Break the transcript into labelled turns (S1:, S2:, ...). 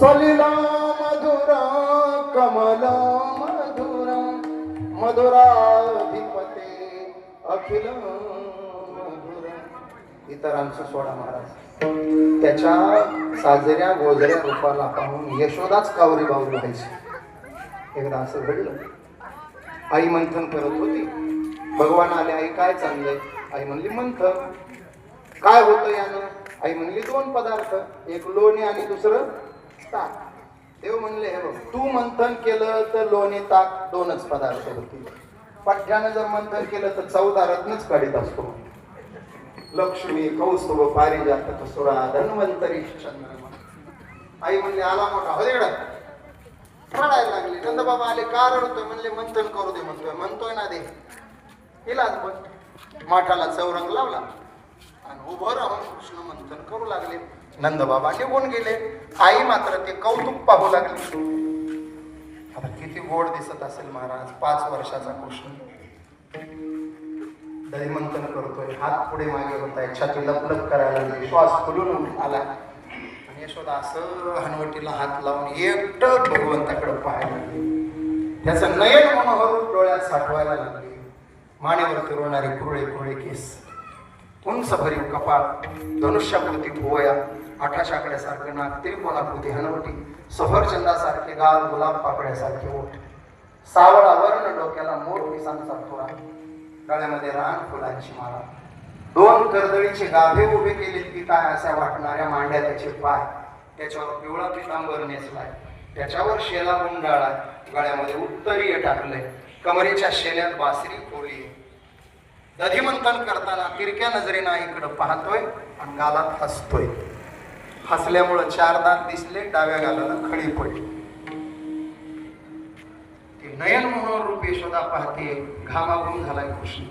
S1: सलिला मधुरा कमला मधुरा मधुराधिपते अखिल मधुरा. इतरांचं सोडा महाराज, त्याच्या साजऱ्या गोजऱ्या रूपाला पाहून यशोदाच कावरी बावरी व्हायची. एकदा असं घडलं, आई मंथन करत होती. भगवान आले, आई काय चाललंय? आई म्हणली मंथन. काय होतं यानं? आई म्हणली दोन पदार्थ, एक लोणी आणि दुसरं ताक. देव म्हणले हे बघ, तू मंथन केलं तर लोणी ताक दोनच पदार्थ होतील, पठ्यानं जर मंथन केलं तर 14 रत्नच काढीत असतो. लक्ष्मी कौस्तुभ पारिजात सुरा धन्वंतरी चंद्रमा. आई म्हणले आला मोठा हो तिकडं. रडायला लागले. नंदबाबा आले, का रडतोय? म्हणले मंथन करू दे. म्हणतोय ना दे. इलाज पण माठाला चौरंग लावला आणि उभं राहून कृष्ण मंथन करू लागले. नंदबाबा निघून गेले. आई मात्र ते कौतुक पाहू लागली. आता किती गोड दिसत असेल महाराज, 5 वर्षाचा कृष्ण दही मंथन करतोय, हात पुढे मागे होत आहे, छाती लपलप करायला लागली, श्वास फुलून आला आणि यशोदा असं हनवटीला हात लावून एकटं भगवंताकडे पाहायला लागली. त्याचं नयन मनोहर डोळ्यात साठवायला लागले. मानेवर फिरवणारे कुरळे कुरळे केस, उंच भरीव कपाळ, धनुष्याकृती भुवया, आठाशाकड्यासारखं नाक, त्रिकोणाकृती हनवटी, सफरचंदासारखे गाल, गुलाब पाकळ्यासारखे ओठ, सावळा वर्ण, डोक्याला मोठ पिसांचा थोडा, गळ्यामध्ये रान फुलांची माळा, 2 कर्दळीचे गाभे उभे केले की काय अशा वाटणाऱ्या मांड्या त्याचे पाय, त्याच्यावर पिवळा पितांबर नेसलाय, त्याच्यावर शेला गुंडाळा, गळ्यामध्ये उत्तरीय टाकलंय, कमरेच्या शेल्यात बासरी खोली. दधिमंथन करताना तिरक्या नजरेनं आईकडं पाहतोय आणि गालात हसतोय. हसल्यामुळं 4 दात दिसले, डाव्या गालाला खळी पडली. ती नयन मनोहर रूप यशोदा पाहते. घामाघूम झालाय कृष्ण.